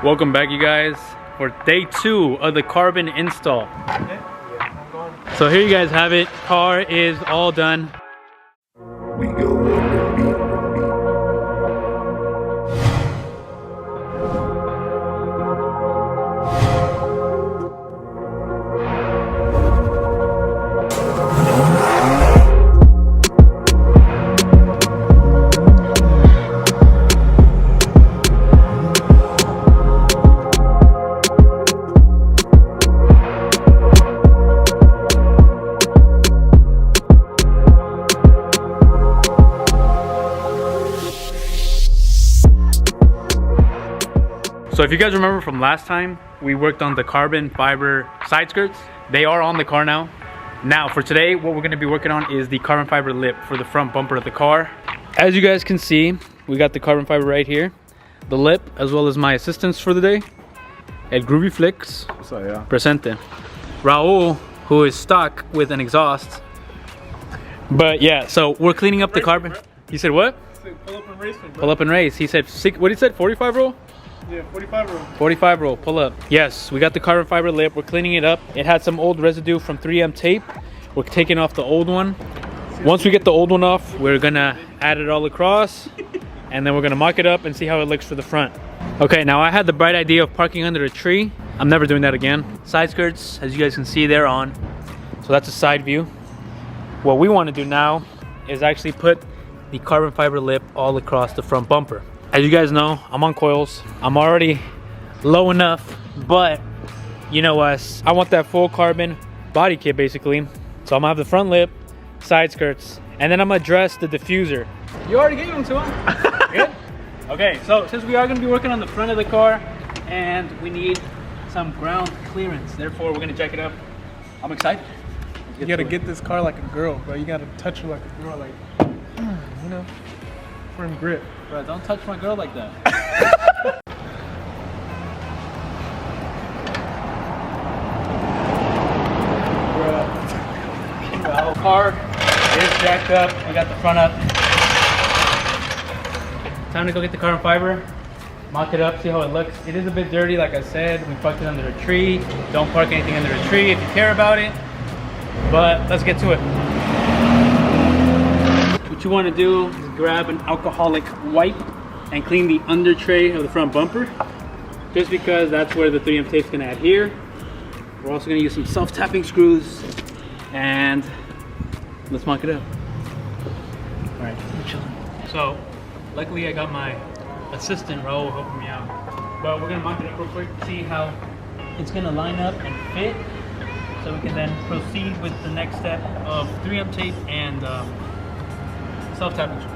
Welcome back, you guys, for day 2 of the carbon install. So here you guys have it. Car is all done. We go on the beat. So if you guys remember from last time, we worked on the carbon fiber side skirts. They are on the car now. Now for today, what we're gonna be working on is the carbon fiber lip for the front bumper of the car. As you guys can see, we got the carbon fiber right here, the lip, as well as my assistants for the day. El Groovy Flicks, presente. Raul, who is stuck with an exhaust. But yeah, so we're cleaning up the carbon. He said what? Pull up and race me, bro. Pull up and race. He said, what he said, 45 roll? Yeah, 45 roll. 45 roll, pull up. Yes, we got the carbon fiber lip. We're cleaning it up. It had some old residue from 3M tape. We're taking off the old one. Once we get the old one off, we're gonna add it all across, and then we're gonna mock it up and see how it looks for the front. Okay, now I had the bright idea of parking under a tree. I'm never doing that again. Side skirts, as you guys can see, they're on. So that's a side view. What we want to do now is actually put the carbon fiber lip all across the front bumper. As you guys know, I'm on coils. I'm already low enough, but you know us. I want that full carbon body kit basically. So I'm gonna have the front lip, side skirts, and then I'm gonna dress the diffuser. You already gave them to him. Good? Okay, so since we are gonna be working on the front of the car and we need some ground clearance, therefore we're gonna jack it up. I'm excited. You gotta get this car like a girl, bro. You gotta touch her like a girl, like, you know, firm grip. Bro, don't touch my girl like that. Bro. Car is jacked up. We got the front up. Time to go get the carbon fiber, mock it up, see how it looks. It is a bit dirty, like I said. We parked it under a tree. Don't park anything under a tree if you care about it. But let's get to it. What you want to do is grab an alcoholic wipe and clean the under tray of the front bumper, just because that's where the 3M tape's going to adhere. We're also going to use some self-tapping screws, and let's mock it up. All right, I'm chilling. So luckily I got my assistant Rolla helping me out, but we're going to mock it up real quick, see how it's going to line up and fit, so we can then proceed with the next step of 3M tape and self-tapping screws.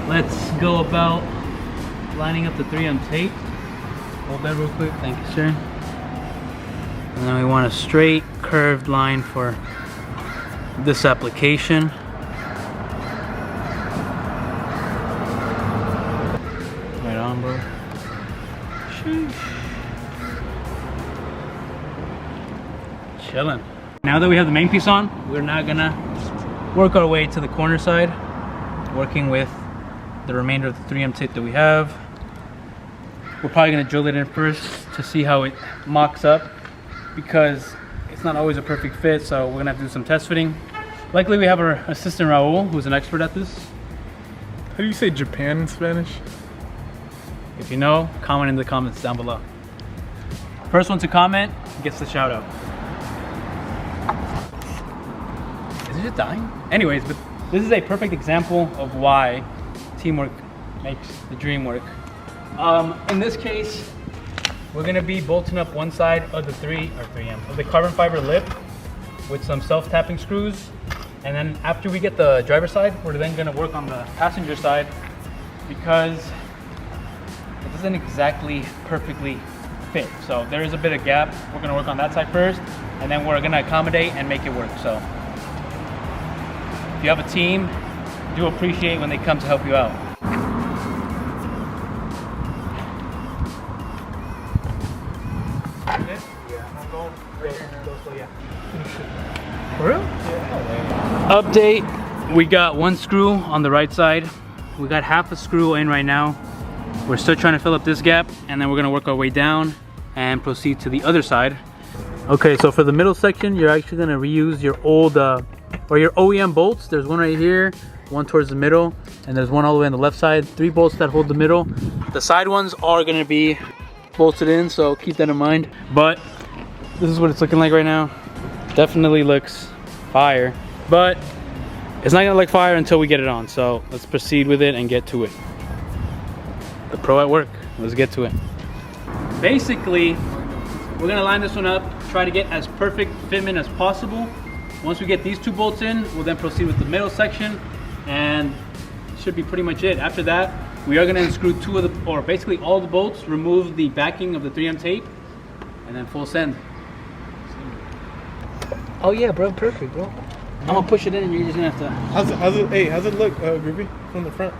Let's go about lining up the 3M tape. Hold that real quick, thank you, sir. And then we want a straight curved line for this application. Right on, bro. Sheesh. Chilling. Now that we have the main piece on, we're now gonna work our way to the corner side, working with the remainder of the 3M tape that we have. We're probably gonna drill it in first to see how it mocks up, because it's not always a perfect fit, so we're gonna have to do some test fitting. Luckily we have our assistant Raul, who's an expert at this. How do you say Japan in Spanish? If you know, comment in the comments down below. First one to comment gets the shout out. Is it just dying? Anyways, but this is a perfect example of why teamwork makes the dream work. In this case, we're gonna be bolting up one side of the 3M of the carbon fiber lip with some self-tapping screws, and then after we get the driver's side, we're then gonna work on the passenger side, because it doesn't exactly perfectly fit. So there is a bit of gap. We're gonna work on that side first, and then we're gonna accommodate and make it work. So if you have a team, do appreciate when they come to help you out. For real? Update, we got one screw on the right side. We got half a screw in right now. We're still trying to fill up this gap, and then we're gonna work our way down and proceed to the other side. Okay, so for the middle section, you're actually gonna reuse your old or your OEM bolts. There's one right here, one towards the middle, and there's one all the way on the left side. 3 bolts that hold the middle. The side ones are gonna be bolted in, so keep that in mind. But this is what it's looking like right now. Definitely looks fire, but it's not gonna look fire until we get it on. So let's proceed with it and get to it. The pro at work, let's get to it. Basically, we're gonna line this one up, try to get as perfect fitment as possible. Once we get these 2 bolts in, we'll then proceed with the middle section, and should be pretty much it. After that, we are gonna unscrew 2 of the, or basically all the bolts, remove the backing of the 3M tape, and then full send. Oh yeah, bro, perfect, bro. I'm gonna push it in, and you're just gonna have to. How's it look, Groovy, from the front?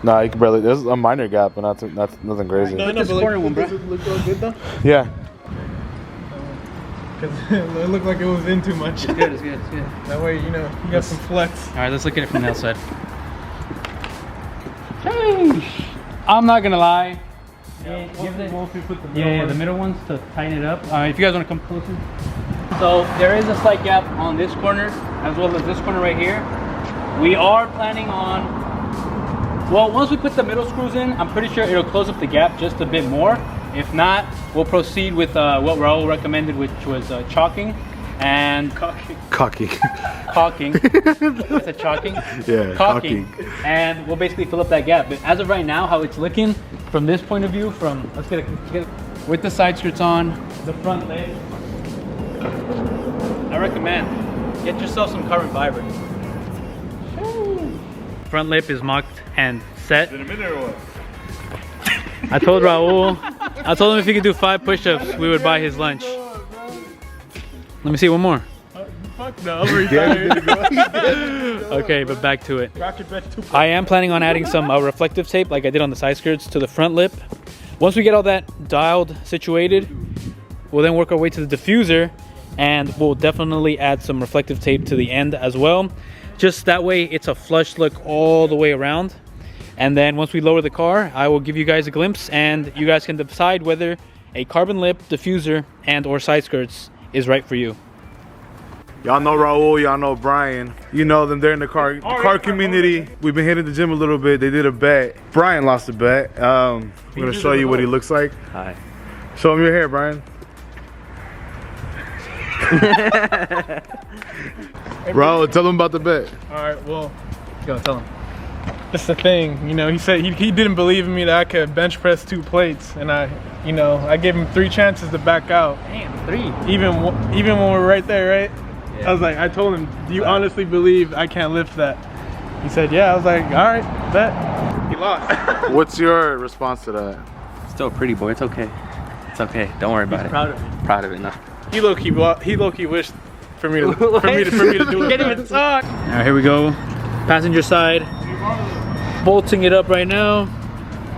Nah, you can barely. There's a minor gap, but nothing crazy. No, this but corner one, bro. does it look all good though? Yeah. Because it looked like it was in too much. It's good, it's good, it's good. That way, you know, you got some flex. All right, let's look at it from the outside. Hey, I'm not gonna lie. Yeah, the middle ones to tighten it up. If you guys want to come closer. So there is a slight gap on this corner as well as this corner right here. We are planning on, well, once we put the middle screws in, I'm pretty sure it'll close up the gap just a bit more. If not, we'll proceed with what Raul recommended, which was chalking and Caulking. caulking. I said chalking? Yeah, caulking. And we'll basically fill up that gap. But as of right now, how it's looking from this point of view, from let's get with the side skirts on, the front lip, I recommend get yourself some carbon fiber. Front lip is mocked and set. In a minute or what? I told Raul, I told him if he could do 5 push-ups, we would buy his lunch. Let me see one more. Fuck no, I'm retired. Okay, but back to it. I am planning on adding some reflective tape like I did on the side skirts to the front lip. Once we get all that dialed, situated, we'll then work our way to the diffuser, and we'll definitely add some reflective tape to the end as well. Just that way it's a flush look all the way around. And then once we lower the car, I will give you guys a glimpse, and you guys can decide whether a carbon lip, diffuser, and or side skirts is right for you. Y'all know Raul, y'all know Brian. You know them, they're in the car community. We've been hitting the gym a little bit. They did a bet. Brian lost a bet. I'm gonna show you what he looks like. Hi. Show him your hair, Brian. Raul, tell him about the bet. Alright, well, Go, tell him. that's the thing. You know, he said he didn't believe in me that I could bench press 2 plates, and I gave him 3 chances to back out. Damn, 3. Even when we're right there, right? Yeah. I told him, do you honestly believe I can't lift that? He said, yeah. I was like, all right, bet. He lost. What's your response to that? Still a pretty boy. It's okay. It's okay. Don't worry about it. Proud of it. Proud of it. No. He low-key wished for me to do it. Can't even talk. All right, here we go. Passenger side. Bolting it up right now.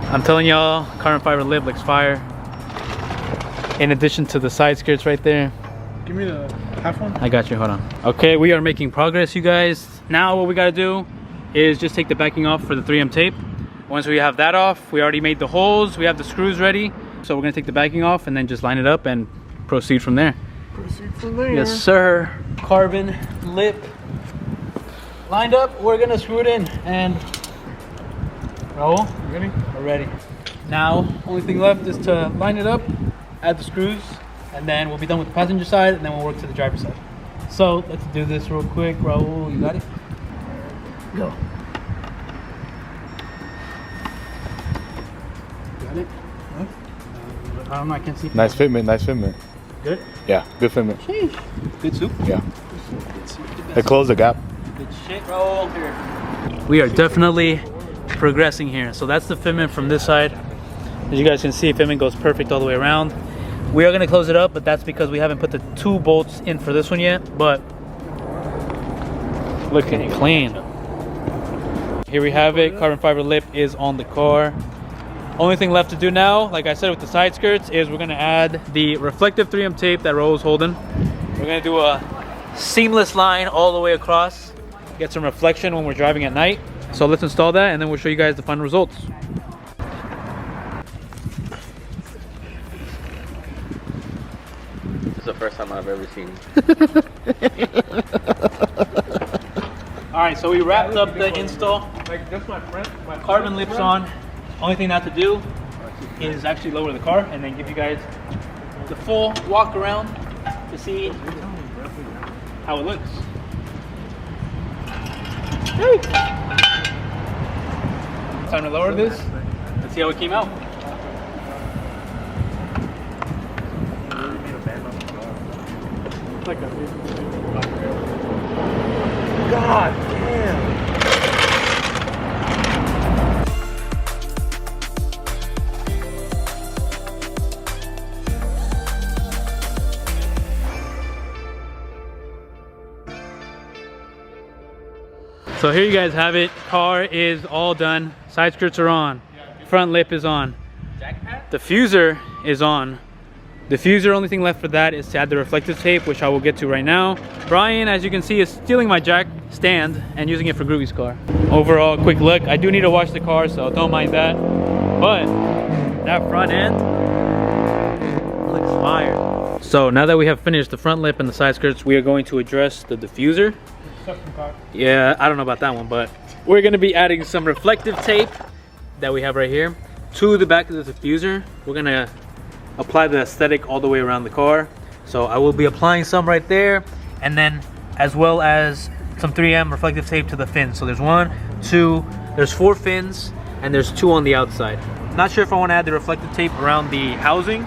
I'm telling y'all, carbon fiber lip looks fire. In addition to the side skirts right there. Give me the half one. I got you, hold on. Okay, we are making progress, you guys. Now what we gotta do is just take the backing off for the 3M tape. Once we have that off, we already made the holes, we have the screws ready. So we're gonna take the backing off and then just line it up and proceed from there. Proceed from there. Yes, sir. Carbon lip lined up. We're gonna screw it in, and Raul, You ready? we're ready. Now, only thing left is to line it up, add the screws, and then we'll be done with the passenger side, and then we'll work to the driver's side. So let's do this real quick. Raul, you got it? Go. Got it? Huh? I don't know, I can't see. Nice fitment, nice fitment. Good? Yeah, good fitment. Sheesh. Good soup. Yeah. Good soup. They closed the gap. Good shit, Raul. Here. We are definitely progressing here. So that's the fitment from this side. As you guys can see, fitment goes perfect all the way around. We are going to close it up, but that's because we haven't put the 2 bolts in for this one yet. But looking clean. Here we have it. Carbon fiber lip is on the car. Only thing left to do now, like I said with the side skirts, is we're going to add the reflective 3M tape that Raul's holding. We're going to do a seamless line all the way across. Get some reflection when we're driving at night. So let's install that, and then we'll show you guys the final results. the first time I've ever seen. All right, so we wrapped up the install. Like that's my friend. Carbon lips on. Only thing not to do is actually lower the car and then give you guys the full walk around to see how it looks. Time to lower this. Let's see how it came out. Like a God damn. So here you guys have it. Car is all done. Side skirts are on. Front lip is on. Diffuser is on. Diffuser, only thing left for that is to add the reflective tape, which I will get to right now. Brian, as you can see, is stealing my jack stand and using it for Groovy's car. Overall, quick look. I do need to wash the car, so don't mind that. But that front end looks fire. So now that we have finished the front lip and the side skirts, we are going to address the diffuser. Yeah, I don't know about that one, but we're gonna be adding some reflective tape that we have right here to the back of the diffuser. We're gonna apply the aesthetic all the way around the car. So I will be applying some right there, and then as well as some 3M reflective tape to the fins. So there's 1, 2, there's 4 fins, and there's 2 on the outside. Not sure if I want to add the reflective tape around the housing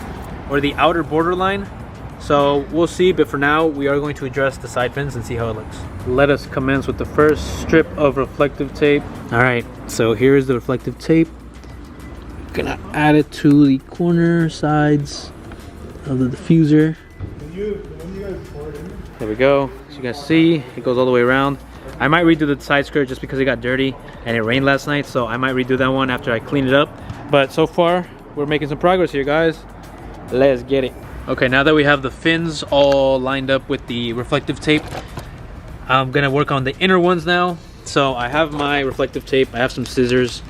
or the outer borderline. So we'll see, but for now we are going to address the side fins and see how it looks. Let us commence with the first strip of reflective tape. All right, so here is the reflective tape. Gonna add it to the corner sides of the diffuser. There we go. As you guys see, it goes all the way around. I might redo the side skirt just because it got dirty and it rained last night, so I might redo that one after I clean it up. But so far, we're making some progress here, guys. Let's get it. Okay, now that we have the fins all lined up with the reflective tape, I'm gonna work on the inner ones now. So I have my reflective tape, I have some scissors.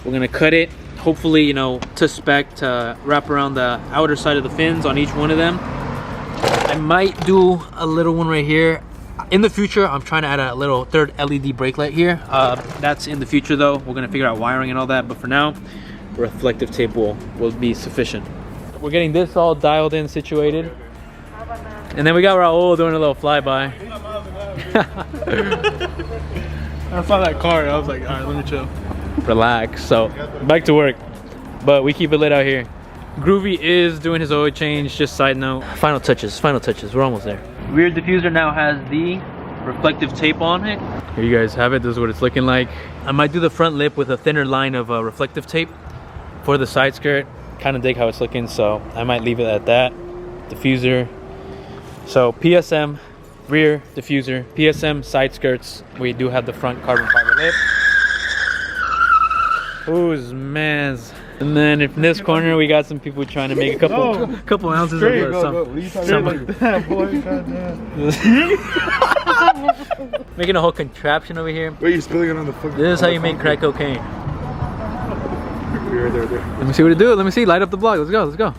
We're gonna cut it, hopefully, you know, to spec, to wrap around the outer side of the fins on each one of them. I might do a little one right here. In the future, I'm trying to add a little third LED brake light here. That's in the future though. We're gonna figure out wiring and all that, but for now, reflective tape will be sufficient. We're getting this all dialed in, situated. And then we got Raul doing a little flyby. I saw that car, I was like, all right, let me chill. Relax. So, back to work. But we keep it lit out here. Groovy is doing his oil change, just side note. Final touches, we're almost there. Rear diffuser now has the reflective tape on it. Here you guys have it, this is what it's looking like. I might do the front lip with a thinner line of reflective tape for the side skirt. Kind of dig how it's looking, so I might leave it at that. Diffuser. So PSM rear diffuser, PSM side skirts. We do have the front carbon fiber lip. Who's man's? And then in this corner we got some people trying to make a couple ounces of making a whole contraption over here. Wait, you're spilling it on the fucking. This is how you make crack cocaine. Let me see what it do. Let me see. Light up the block. Let's go. Let's go.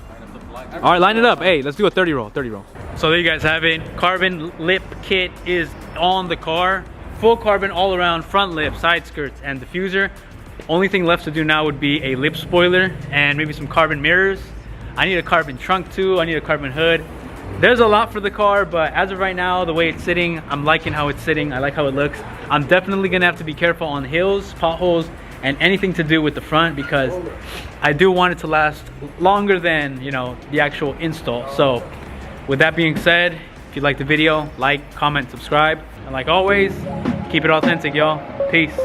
All right, line it up. Hey, let's do a 30 roll. 30 roll. So there you guys have it. Carbon lip kit is on the car. Full carbon all around, front lip, side skirts, and diffuser. Only thing left to do now would be a lip spoiler and maybe some carbon mirrors. I need a carbon trunk too. I need a carbon hood. There's a lot for the car, but as of right now, the way it's sitting, I'm liking how it's sitting. I like how it looks. I'm definitely gonna have to be careful on hills, potholes, and anything to do with the front because I do want it to last longer than, you know, the actual install. So with that being said, if you like the video, like, comment, subscribe, and like always, keep it authentic, y'all. Peace.